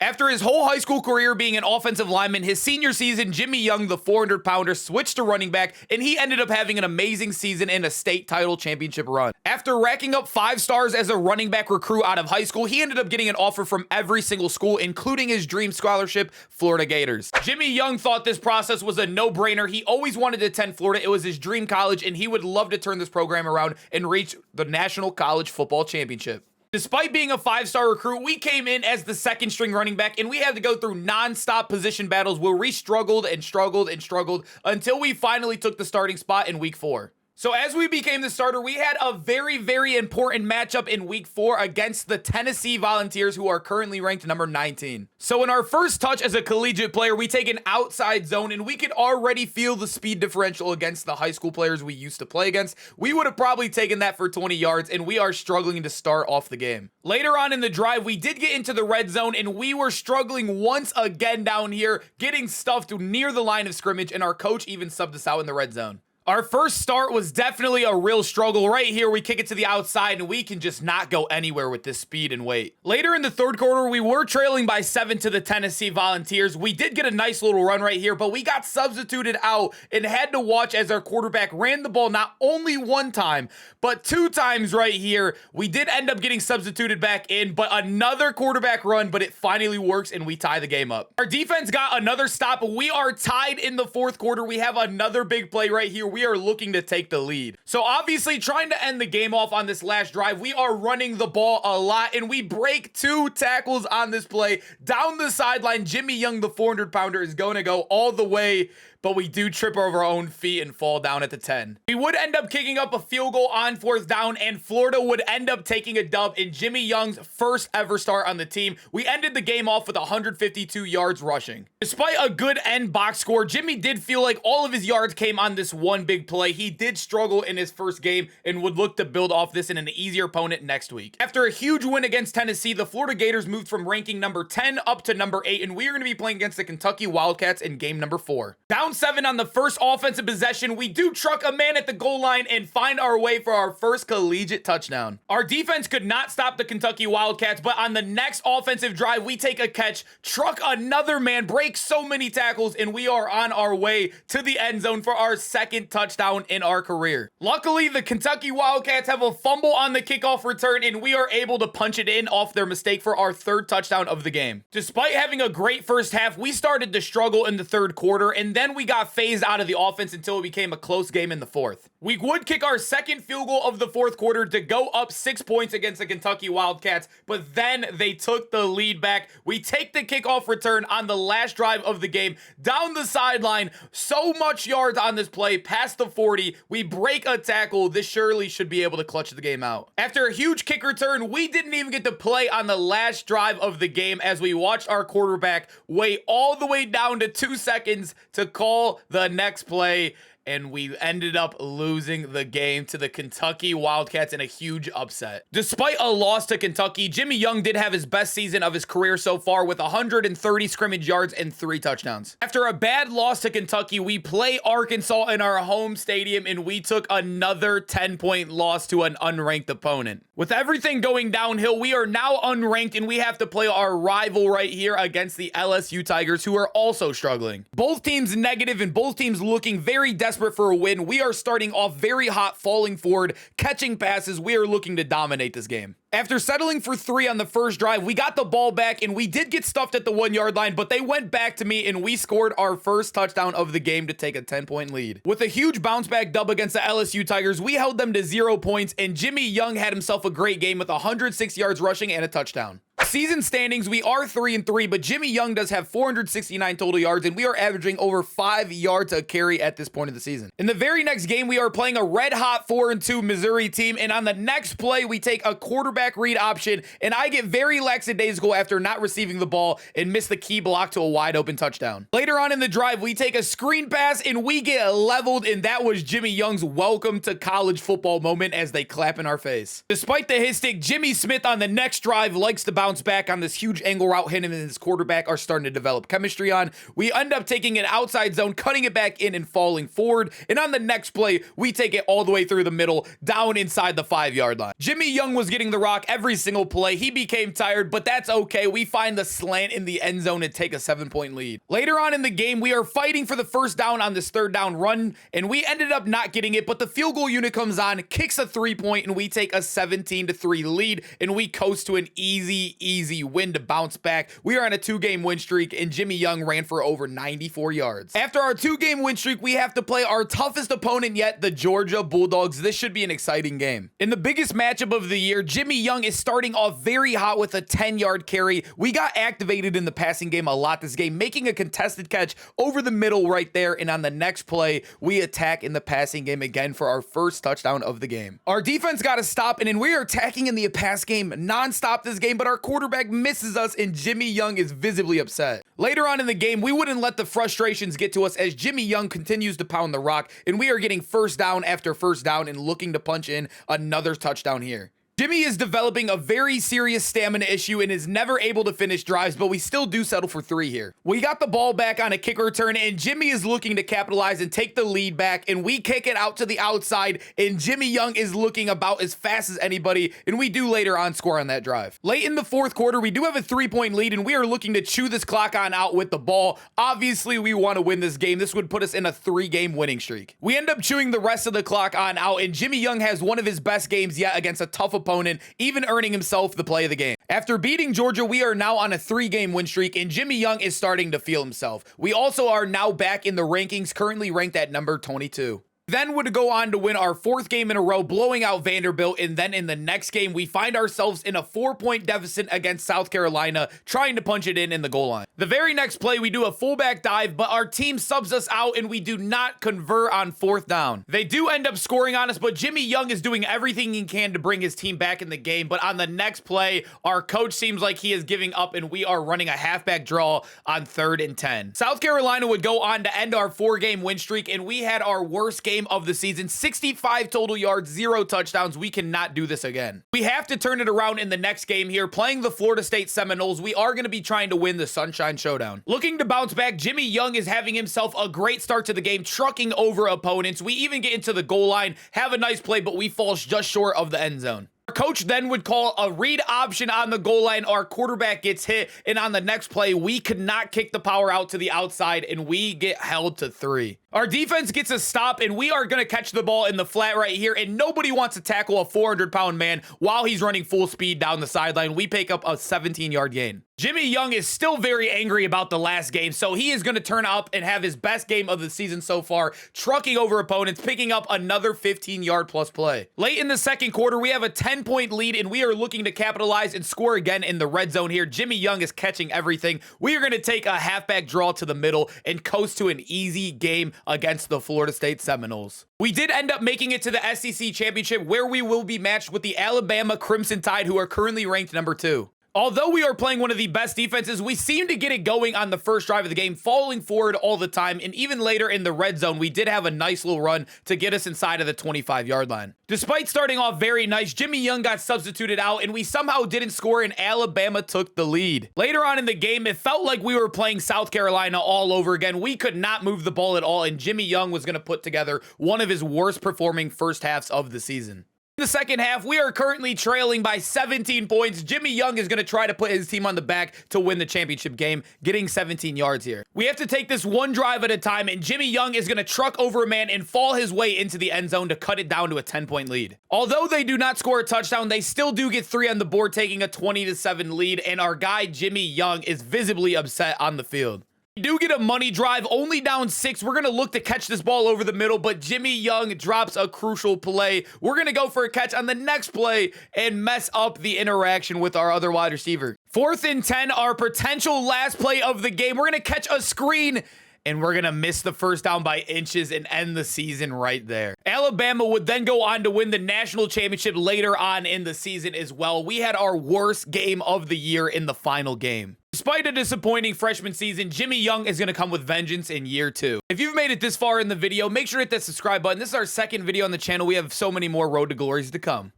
After his whole high school career being an offensive lineman, his senior season, Jimmy Young, the 400-pounder, switched to running back, and he ended up having an amazing season and a state title championship run. After racking up 5 stars as a running back recruit out of high school, he ended up getting an offer from every single school, including his dream scholarship, Florida Gators. Jimmy Young thought this process was a no-brainer. He always wanted to attend Florida. It was his dream college, and he would love to turn this program around and reach the National College Football Championship. Despite being a 5-star recruit, we came in as the second string running back, and we had to go through non-stop position battles where we struggled and struggled and struggled until we finally took the starting spot in week 4. So as we became the starter, we had a very, very important matchup in week 4 against the Tennessee Volunteers, who are currently ranked number 19. So in our first touch as a collegiate player, we take an outside zone, and we could already feel the speed differential against the high school players we used to play against. We would have probably taken that for 20 yards, and we are struggling to start off the game. Later on in the drive, we did get into the red zone, and we were struggling once again down here, getting stuffed near the line of scrimmage, and our coach even subbed us out in the red zone. Our first start was definitely a real struggle. Right here, we kick it to the outside, and we can just not go anywhere with this speed and weight. Later in the third quarter, we were trailing by 7 to the Tennessee Volunteers. We did get a nice little run right here, but we got substituted out and had to watch as our quarterback ran the ball not only 1 time, but 2 times right here. We did end up getting substituted back in, but another quarterback run, but it finally works, and we tie the game up. Our defense got another stop. We are tied in the fourth quarter. We have another big play right here. We are looking to take the lead. So obviously trying to end the game off on this last drive, we are running the ball a lot, and we break 2 tackles on this play. Down the sideline, Jimmy Young, the 400-pounder, is going to go all the way, but we do trip over our own feet and fall down at the 10. We would end up kicking up a field goal on 4th down, and Florida would end up taking a dub in Jimmy Young's first ever start on the team. We ended the game off with 152 yards rushing. Despite a good end box score, Jimmy did feel like all of his yards came on this one big play. He did struggle in his first game and would look to build off this in an easier opponent next week. After a huge win against Tennessee, the Florida Gators moved from ranking number 10 up to number 8, and we are going to be playing against the Kentucky Wildcats in game number 4. Down 7 on the first offensive possession, we do truck a man at the goal line and find our way for our first collegiate touchdown. Our defense could not stop the Kentucky Wildcats, but on the next offensive drive, we take a catch, truck another man, break so many tackles, and we are on our way to the end zone for our second touchdown in our career. Luckily, the Kentucky Wildcats have a fumble on the kickoff return, and we are able to punch it in off their mistake for our third touchdown of the game. Despite having a great first half, we started to struggle in the third quarter, and then we got phased out of the offense until it became a close game in the fourth. We would kick our second field goal of the fourth quarter to go up 6 points against the Kentucky Wildcats, but then they took the lead back. We take the kickoff return on the last drive of the game down the sideline. So much yards on this play, past the 40. We break a tackle. This surely should be able to clutch the game out. After a huge kick return, we didn't even get to play on the last drive of the game as we watched our quarterback wait all the way down to 2 seconds to call the next play, and we ended up losing the game to the Kentucky Wildcats in a huge upset. Despite a loss to Kentucky, Jimmy Young did have his best season of his career so far with 130 scrimmage yards and 3 touchdowns. After a bad loss to Kentucky, we play Arkansas in our home stadium, and we took another 10-point loss to an unranked opponent. With everything going downhill, we are now unranked, and we have to play our rival right here against the LSU Tigers, who are also struggling. Both teams negative, and both teams looking very desperate for a win. We are starting off very hot, falling forward, catching passes. We are looking to dominate this game. After settling for 3 on the first drive, we got the ball back, and we did get stuffed at the 1-yard line, but they went back to me, and we scored our first touchdown of the game to take a 10-point lead. With a huge bounce-back dub against the LSU Tigers, we held them to 0 points, and Jimmy Young had himself a great game with 106 yards rushing and a touchdown. Season standings, we are 3-3, but Jimmy Young does have 469 total yards, and we are averaging over 5 yards a carry at this point of the season. In the very next game, we are playing a red-hot 4-2 Missouri team, and on the next play, we take a quarterback read option, and I get very lackadaisical after not receiving the ball and miss the key block to a wide-open touchdown. Later on in the drive, we take a screen pass, and we get leveled, and that was Jimmy Young's welcome to college football moment as they clap in our face. Despite the hit stick, Jimmy Smith on the next drive likes to bounce bounce back on this huge angle route him and his quarterback are starting to develop chemistry on. We end up taking an outside zone, cutting it back in and falling forward. And on the next play, we take it all the way through the middle, down inside the 5-yard line. Jimmy Young was getting the rock every single play. He became tired, but that's okay. We find the slant in the end zone and take a 7-point lead. Later on in the game, we are fighting for the first down on this third down run, and we ended up not getting it, but the field goal unit comes on, kicks a 3-point, and we take a 17-3 lead, and we coast to an easy win to bounce back. We are on a 2-game win streak, and Jimmy Young ran for over 94 yards. After our 2-game win streak, we have to play our toughest opponent yet, the Georgia Bulldogs. This should be an exciting game. In the biggest matchup of the year, Jimmy Young is starting off very hot with a 10-yard carry. We got activated in the passing game a lot this game, making a contested catch over the middle right there, and on the next play, we attack in the passing game again for our first touchdown of the game. Our defense got to stop, and then we are attacking in the pass game non-stop this game, but our quarterback misses us, and Jimmy Young is visibly upset. Later on in the game, we wouldn't let the frustrations get to us as Jimmy Young continues to pound the rock, and we are getting first down after first down and looking to punch in another touchdown here. Jimmy is developing a very serious stamina issue and is never able to finish drives, but we still do settle for 3 here. We got the ball back on a kick return, and Jimmy is looking to capitalize and take the lead back, and we kick it out to the outside, and Jimmy Young is looking about as fast as anybody, and we do later on score on that drive. Late in the fourth quarter, we do have a 3-point lead, and we are looking to chew this clock on out with the ball. Obviously, we want to win this game. This would put us in a 3-game winning streak. We end up chewing the rest of the clock on out, and Jimmy Young has one of his best games yet against a tough opponent, even earning himself the play of the game. After beating Georgia, we are now on a 3-game win streak, and Jimmy Young is starting to feel himself. We also are now back in the rankings, currently ranked at number 22. Then would go on to win our 4th game in a row, blowing out Vanderbilt, and then in the next game, we find ourselves in a 4-point deficit against South Carolina, trying to punch it in the goal line. The very next play, we do a fullback dive, but our team subs us out, and we do not convert on 4th down. They do end up scoring on us, but Jimmy Young is doing everything he can to bring his team back in the game, but on the next play, our coach seems like he is giving up, and we are running a halfback draw on 3rd and 10. South Carolina would go on to end our 4-game win streak, and we had our worst game of the season, 65 total yards, 0 touchdowns. We cannot do this again. We have to turn it around in the next game here, playing the Florida State Seminoles. We are going to be trying to win the Sunshine Showdown. Looking to bounce back, Jimmy Young is having himself a great start to the game, trucking over opponents. We even get into the goal line, have a nice play, but we fall just short of the end zone. Our coach then would call a read option on the goal line. Our quarterback gets hit, and on the next play, we could not kick the power out to the outside, and we get held to 3. Our defense gets a stop, and we are going to catch the ball in the flat right here, and nobody wants to tackle a 400-pound man while he's running full speed down the sideline. We pick up a 17-yard gain. Jimmy Young is still very angry about the last game, so he is going to turn up and have his best game of the season so far, trucking over opponents, picking up another 15-yard plus play. Late in the second quarter, we have a 10-point lead, and we are looking to capitalize and score again in the red zone here. Jimmy Young is catching everything. We are going to take a halfback draw to the middle and coast to an easy game against the Florida State Seminoles. We did end up making it to the SEC Championship, where we will be matched with the Alabama Crimson Tide, who are currently ranked number 2. Although we are playing one of the best defenses, we seem to get it going on the first drive of the game, falling forward all the time, and even later in the red zone, we did have a nice little run to get us inside of the 25-yard line. Despite starting off very nice, Jimmy Young got substituted out, and we somehow didn't score, and Alabama took the lead. Later on in the game, it felt like we were playing South Carolina all over again. We could not move the ball at all, and Jimmy Young was going to put together one of his worst performing first halves of the season. In the second half, we are currently trailing by 17 points. Jimmy Young is going to try to put his team on the back to win the championship game, getting 17 yards here. We have to take this one drive at a time, and Jimmy Young is going to truck over a man and fall his way into the end zone to cut it down to a 10-point lead. Although they do not score a touchdown, they still do get 3 on the board, taking a 20-7 lead, and our guy Jimmy Young is visibly upset on the field. We do get a money drive, only down 6. We're going to look to catch this ball over the middle, but Jimmy Young drops a crucial play. We're going to go for a catch on the next play and mess up the interaction with our other wide receiver. 4th and 10, our potential last play of the game. We're going to catch a screen, and we're going to miss the first down by inches and end the season right there. Alabama would then go on to win the national championship later on in the season as well. We had our worst game of the year in the final game. Despite a disappointing freshman season, Jimmy Young is going to come with vengeance in year 2. If you've made it this far in the video, make sure to hit that subscribe button. This is our 2nd video on the channel. We have so many more Road to Glories to come.